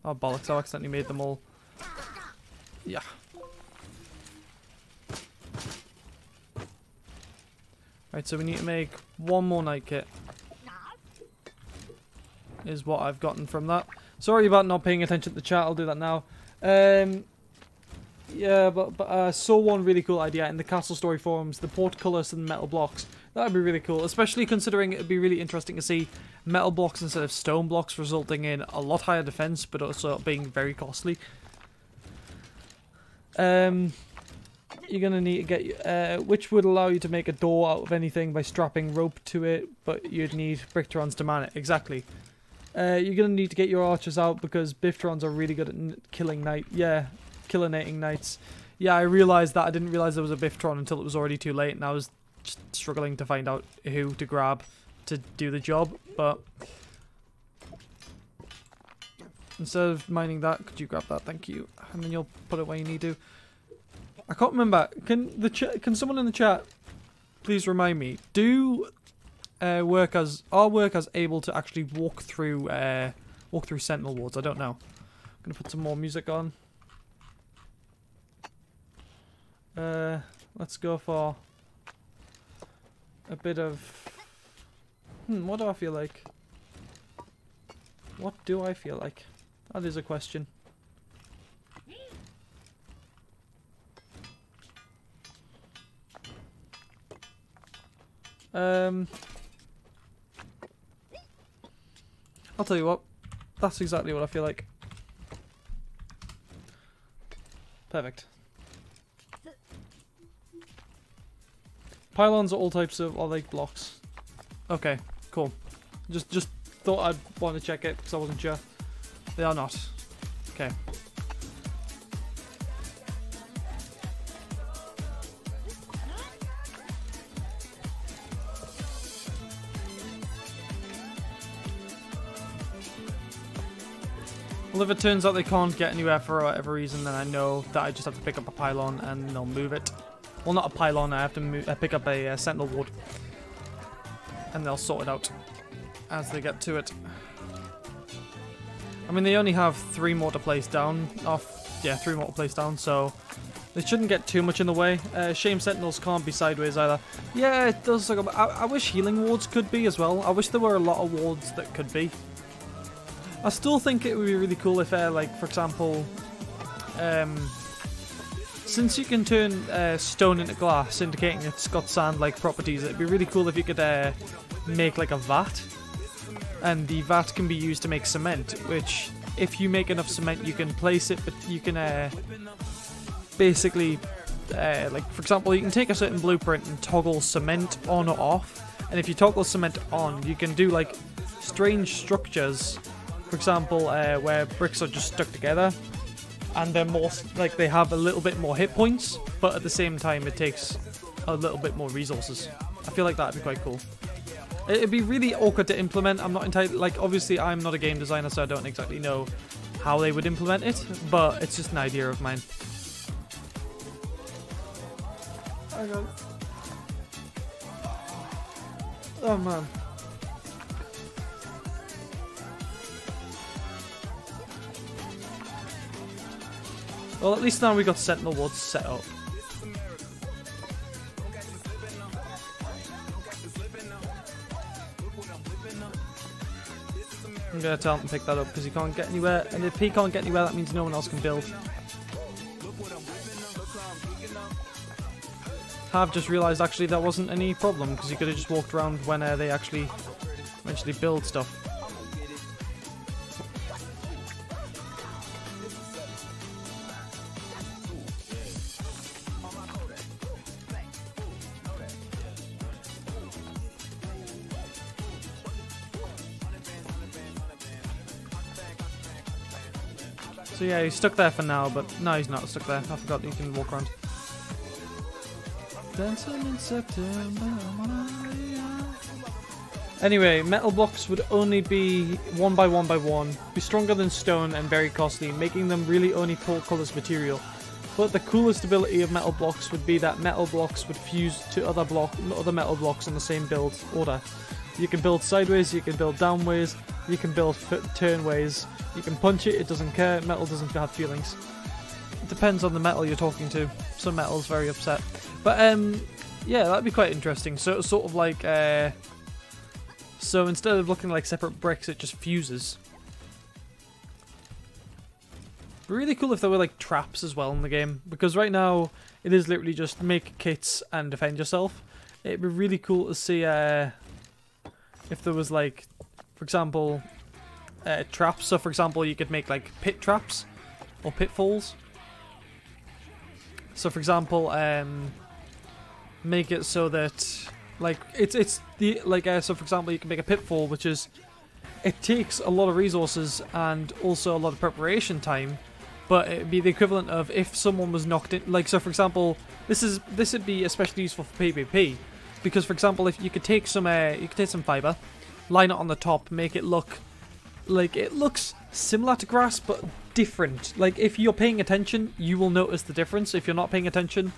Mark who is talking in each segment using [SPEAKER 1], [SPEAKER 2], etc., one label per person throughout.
[SPEAKER 1] Oh bollocks, I accidentally made them all. Yeah. Right, so we need to make one more night kit. Is what I've gotten from that. Sorry about not paying attention to the chat, I'll do that now. Yeah, but I saw one really cool idea in the Castle Story forums, the portcullis and metal blocks. That would be really cool, especially considering it would be really interesting to see metal blocks instead of stone blocks, resulting in a lot higher defense, but also being very costly. You're gonna need to get, which would allow you to make a door out of anything by strapping rope to it, but you'd need BIFTRONS to man it. Exactly. You're gonna need to get your archers out because BIFTRONs are really good at killing killinating knights. Yeah, I realised that. I didn't realise there was a BIFTRON until it was already too late, and I was just struggling to find out who to grab to do the job, but instead of mining that, could you grab that? Thank you. And then you'll put it where you need to. I can't remember. Can someone in the chat please remind me? Are workers able to actually walk through sentinel wards? I don't know. I'm gonna put some more music on. Let's go for a bit of... what do I feel like? What do I feel like? That is a question. I'll tell you what. That's exactly what I feel like. Perfect. Pylons are all types of like blocks. Okay, cool. Just thought I'd want to check it because I wasn't sure. They are not. Okay. Well, if it turns out they can't get anywhere for whatever reason, then I know that I just have to pick up a pylon and they'll move it. Well, not a pylon, I have to pick up a sentinel ward. And they'll sort it out as they get to it. I mean, they only have 3 more to place down. Yeah, 3 more to place down, so they shouldn't get too much in the way. Shame sentinels can't be sideways either. Yeah, it does look... I wish healing wards could be as well. I wish there were a lot of wards that could be. I still think it would be really cool if, like, for example, since you can turn stone into glass, indicating it's got sand-like properties, it'd be really cool if you could make, like, a vat. And the vat can be used to make cement, which, if you make enough cement, you can place it, but you can basically, like, for example, you can take a certain blueprint and toggle cement on or off. And if you toggle cement on, you can do, like, strange structures. For example, where bricks are just stuck together, and they're more like they have a little bit more hit points, but at the same time it takes a little bit more resources. I feel like that'd be quite cool. It'd be really awkward to implement. I'm not entirely like obviously I'm not a game designer, so I don't exactly know how they would implement it, but it's just an idea of mine. Oh man. Well, at least now we got sentinel wards set up. I'm gonna tell him to pick that up because he can't get anywhere, and if he can't get anywhere, that means no one else can build. I've just realised actually that wasn't any problem because you could have just walked around when they actually eventually build stuff. So yeah, he's stuck there for now, but no, he's not stuck there. I forgot that you can walk around. Anyway, metal blocks would only be 1 by 1 by 1, be stronger than stone and very costly, making them really only portcullis material. But the coolest ability of metal blocks would be that metal blocks would fuse to other metal blocks in the same build order. You can build sideways, you can build downways, you can build turnways. You can punch it, it doesn't care. Metal doesn't have feelings. It depends on the metal you're talking to. Some metal's very upset. But yeah, that'd be quite interesting. So it's sort of like so instead of looking like separate bricks, it just fuses. Really cool if there were like traps as well in the game, because right now it is literally just make kits and defend yourself. It'd be really cool to see if there was like, for example, traps. So for example, you could make like pit traps or pitfalls. So for example, make it so that like it's the like so for example, you can make a pitfall, which is, it takes a lot of resources and also a lot of preparation time, but it'd be the equivalent of if someone was knocked in. Like, so for example, this would be especially useful for PvP, because for example, if you could take some fiber, line it on the top, make it look like it looks similar to grass but different. Like if you're paying attention, you will notice the difference. If you're not paying attention,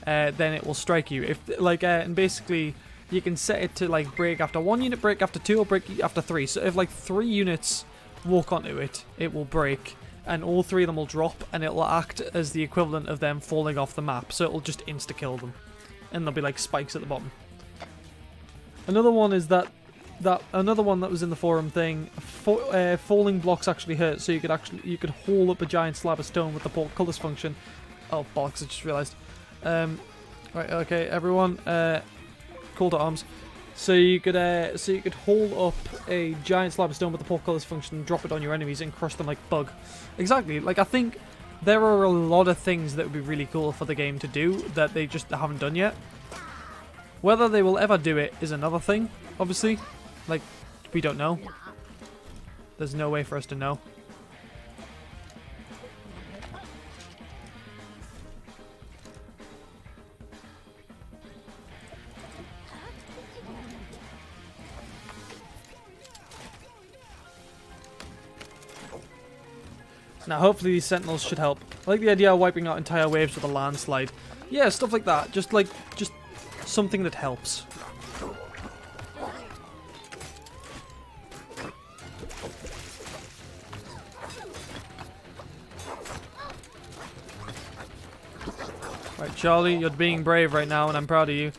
[SPEAKER 1] then it will strike you. If like and basically you can set it to like break after 1 unit, break after 2, or break after 3. So if like 3 units walk onto it, it will break, and all 3 of them will drop, and it will act as the equivalent of them falling off the map. So it will just insta kill them, and there'll be like spikes at the bottom. Another one is another one that was in the forum thing. Falling blocks actually hurt, so you could haul up a giant slab of stone with the portcullis function. Oh bollocks! I just realised. Right, okay, everyone, call to arms. So you could haul up a giant slab of stone with the portcullis function and drop it on your enemies and crush them like bug. Exactly. Like, I think there are a lot of things that would be really cool for the game to do that they just haven't done yet. Whether they will ever do it is another thing, obviously. Like, we don't know. There's no way for us to know. Now, hopefully these sentinels should help. I like the idea of wiping out entire waves with a landslide. Yeah, stuff like that. Just something that helps. Right, Charlie, you're being brave right now, and I'm proud of you.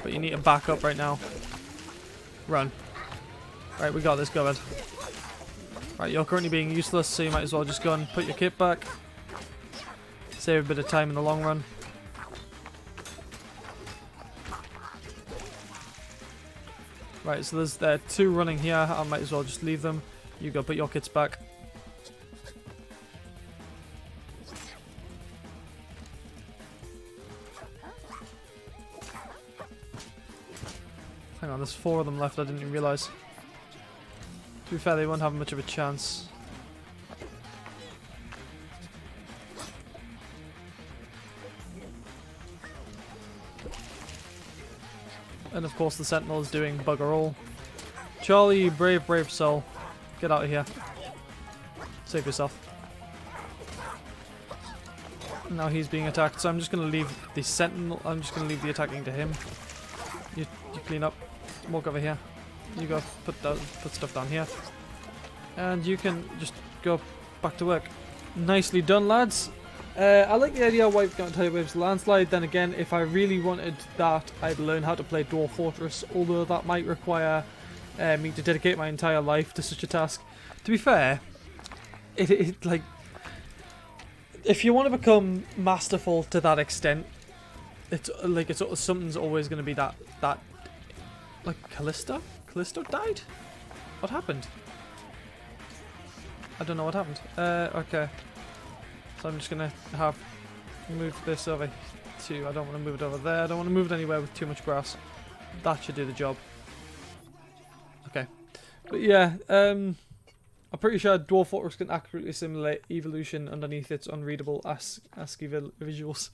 [SPEAKER 1] But you need to back up right now. Run. Right, we got this covered. Right, you're currently being useless, so you might as well just go and put your kit back. Save a bit of time in the long run. Right, so there's 2 running here. I might as well just leave them. You go put your kits back. Hang on, there's 4 of them left, I didn't even realise. To be fair, they won't have much of a chance. And of course the sentinel is doing bugger all. Charlie, you brave, brave soul. Get out of here. Save yourself. Now he's being attacked, so I'm just going to leave the sentinel. I'm just going to leave the attacking to him. You clean up. Walk over here. You go put stuff down here. And you can just go back to work. Nicely done, lads. I like the idea of wiping out entire waves landslide. Then again, if I really wanted that, I'd learn how to play Dwarf Fortress, although that might require me to dedicate my entire life to such a task. To be fair, it like, if you want to become masterful to that extent, it's like something's always going to be that like Callisto died? What happened? I don't know what happened. Okay. So I'm just gonna move this over to, I don't want to move it over there. I don't want to move it anywhere with too much grass. That should do the job. Okay. But yeah, I'm pretty sure Dwarf Fortress can accurately simulate evolution underneath its unreadable ASCII visuals.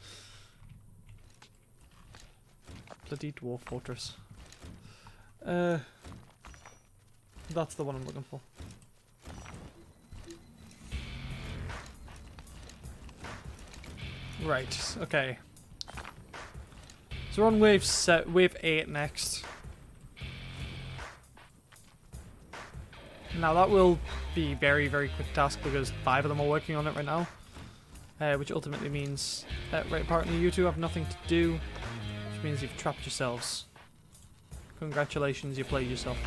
[SPEAKER 1] Bloody Dwarf Fortress. That's the one I'm looking for. Right, okay. So we're on wave 8 next. Now that will be a very, very quick task because 5 of them are working on it right now. Which ultimately means that right apparently you two have nothing to do, which means you've trapped yourselves. Congratulations, you played yourself.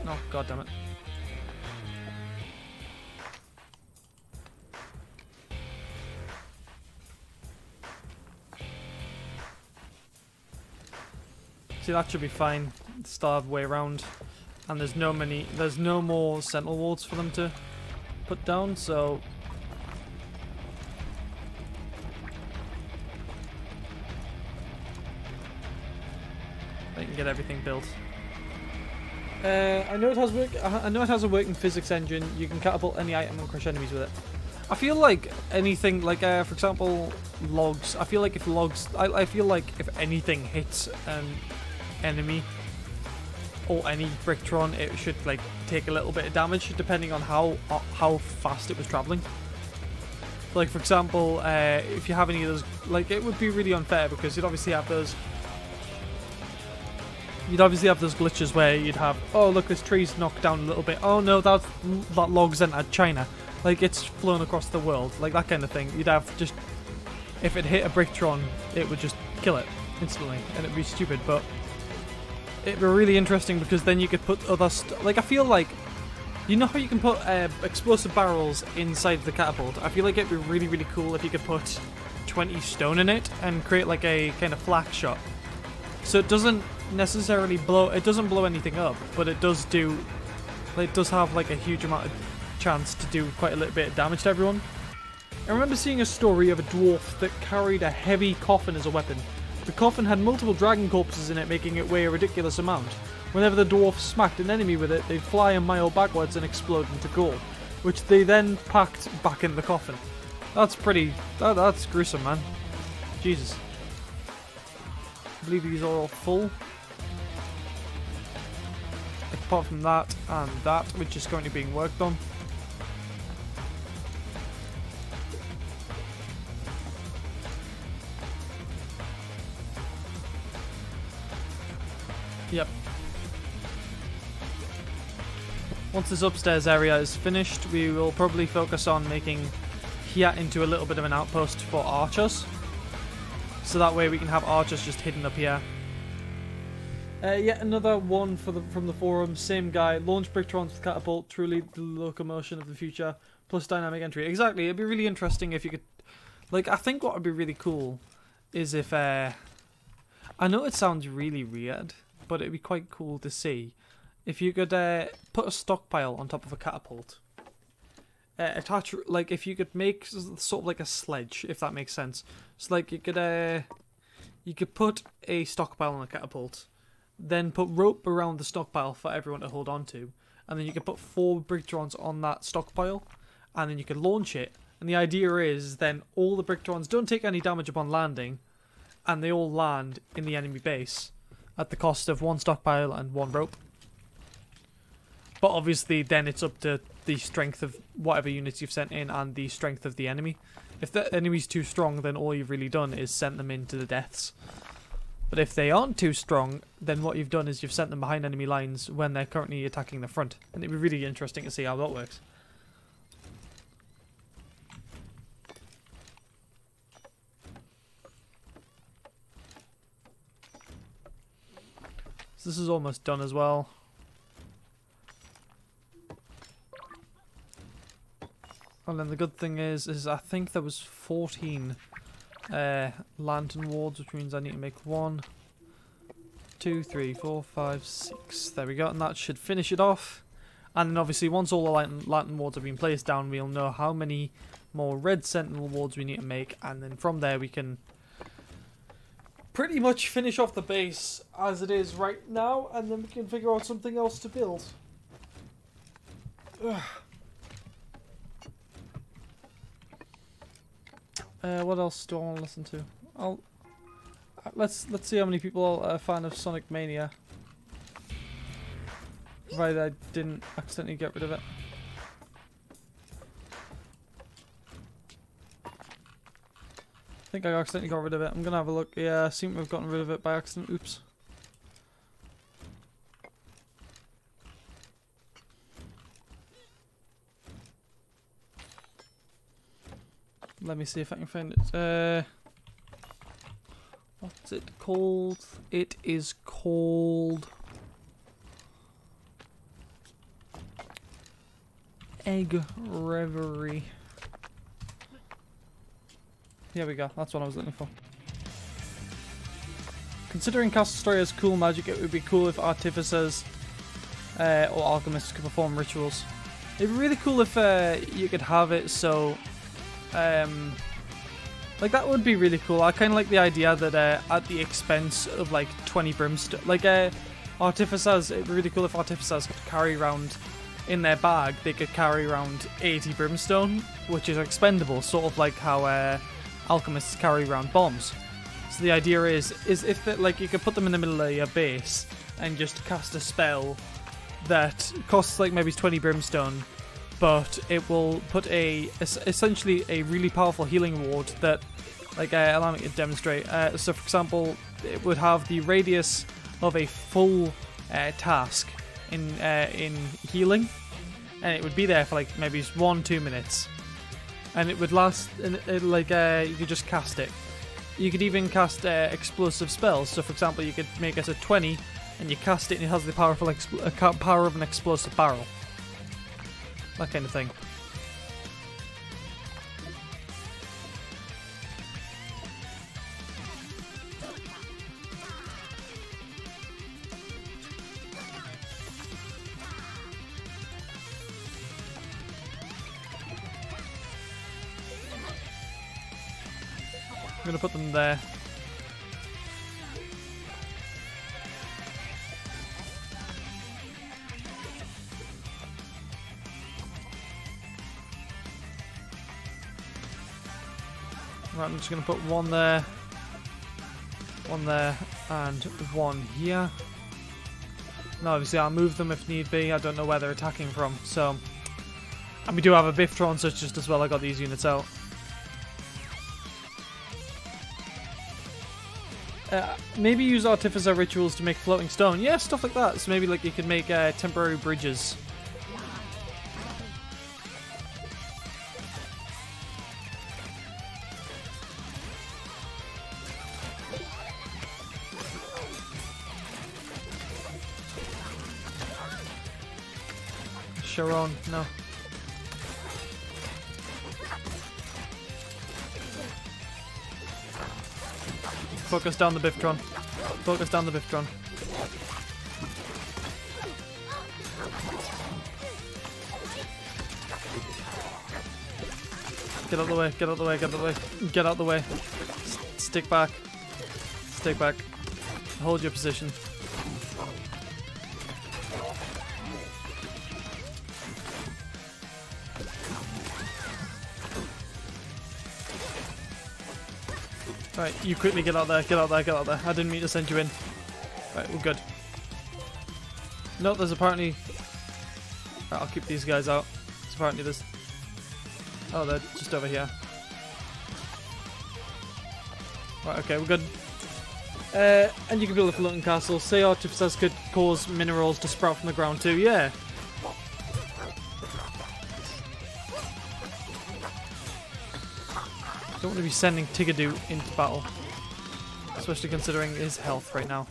[SPEAKER 1] Oh, god damn it. See, that should be fine. Still have a way around. And there's no more sentinel wards for them to put down, so they can get everything built. I know it has a working physics engine. You can catapult any item and crush enemies with it. I feel like anything, like for example, logs. I feel like if anything hits an enemy or any Bricktron, it should like take a little bit of damage depending on how fast it was traveling. Like for example, if you have any of those, like it would be really unfair because you'd obviously have those glitches where you'd have, oh look, this tree's knocked down a little bit. Oh no, that log's entered China. Like it's flown across the world, like that kind of thing. You'd have just, if it hit a Bricktron, it would just kill it instantly, and it'd be stupid, but it'd be really interesting because then you could put other like I feel like, you know how you can put explosive barrels inside the catapult? I feel like it'd be really, really cool if you could put 20 stone in it and create like a kind of flak shot. So it doesn't necessarily blow, it doesn't blow anything up, but it does do, it does have like a huge amount of chance to do quite a little bit of damage to everyone. I remember seeing a story of a dwarf that carried a heavy coffin as a weapon. The coffin had multiple dragon corpses in it, making it weigh a ridiculous amount. Whenever the dwarf smacked an enemy with it, they'd fly a mile backwards and explode into gore, which they then packed back in the coffin. That's pretty, that's gruesome, man. Jesus. I believe these are all full. Apart from that and that, which is currently being worked on. Yep. Once this upstairs area is finished, we will probably focus on making here into a little bit of an outpost for archers. So that way we can have archers just hidden up here. Yet another one from the forum, same guy. Launch Brictrons with catapult, truly the locomotion of the future, plus dynamic entry. Exactly, it'd be really interesting if you could, like, I think what would be really cool is if, I know it sounds really weird, but it'd be quite cool to see if you could put a stockpile on top of a catapult. Attach, like, if you could make sort of like a sledge, if that makes sense. So like you could put a stockpile on a catapult, then put rope around the stockpile for everyone to hold on to, and then you could put 4 Brictrons on that stockpile, and then you could launch it. And the idea is then all the Brictrons don't take any damage upon landing, and they all land in the enemy base at the cost of 1 stockpile and 1 rope. But obviously then it's up to the strength of whatever units you've sent in and the strength of the enemy. If the enemy's too strong, then all you've really done is sent them into the deaths. But if they aren't too strong, then what you've done is you've sent them behind enemy lines when they're currently attacking the front. And it'd be really interesting to see how that works. So this is almost done as well. And then the good thing is I think there was 14 lantern wards, which means I need to make 1, 2, 3, 4, 5, 6. There we go, and that should finish it off. And then obviously once all the lantern wards have been placed down, we'll know how many more red sentinel wards we need to make, and then from there we can pretty much finish off the base as it is right now, and then we can figure out something else to build. Ugh. What else do I want to listen to? Let's see how many people are a fan of Sonic Mania. Provided I didn't accidentally get rid of it. I think I accidentally got rid of it. I'm gonna have a look. Yeah, I seem to have gotten rid of it by accident. Oops. Let me see if I can find it. What's it called? It is called Egg Reverie. Here we go. That's what I was looking for. Considering Castle Story has cool magic, it would be cool if artificers or alchemists could perform rituals. It'd be really cool if you could have it so like that would be really cool. I kind of like the idea that at the expense of like 20 brimstone, like artificers, it'd be really cool if artificers could carry around in their bag, they could carry around 80 brimstone, which is expendable, sort of like how alchemists carry around bombs. So the idea is if like you could put them in the middle of your base and just cast a spell that costs like maybe 20 brimstone, but it will put essentially a really powerful healing ward that, like, allow me to demonstrate. So, for example, it would have the radius of a full task in healing, and it would be there for like maybe 1-2 minutes, and it would last. And you could just cast it. You could even cast explosive spells. So, for example, you could make it a 20, and you cast it, and it has the power of an explosive barrel. That kind of thing. I'm gonna put them there. Right, I'm just going to put one there, and one here. Now, obviously, I'll move them if need be. I don't know where they're attacking from, so... And we do have a BIFTRONS, so it's just as well I got these units out. Maybe use Artificer Rituals to make floating stone. Yeah, stuff like that. So maybe like you could make temporary bridges. Sharon, no. Focus down the BIFTRON. Focus down the BIFTRON. Get out of the way, get out of the way, get out of the way. Get out of the way. Stick back. Stick back. Hold your position. Right, you quickly get out there, get out there, get out there. I didn't mean to send you in. Right, we're good. No, there's apparently... Right, I'll keep these guys out. There's apparently there's... Oh, they're just over here. Right, okay, we're good. And you can build a floating castle. Say artificers could cause minerals to sprout from the ground too, yeah. Don't want to be sending Tigadoo into battle, especially considering his health right now.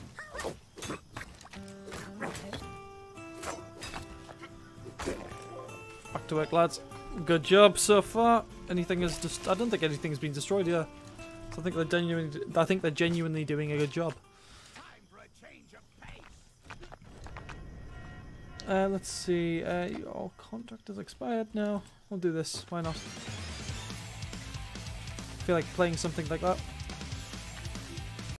[SPEAKER 1] Back to work, lads. Good job so far. Anything is just—I don't think anything's been destroyed yet. So I think they're genuinely doing a good job. Let's see. Your contract is expired now. We'll do this. Why not? I feel like playing something like that.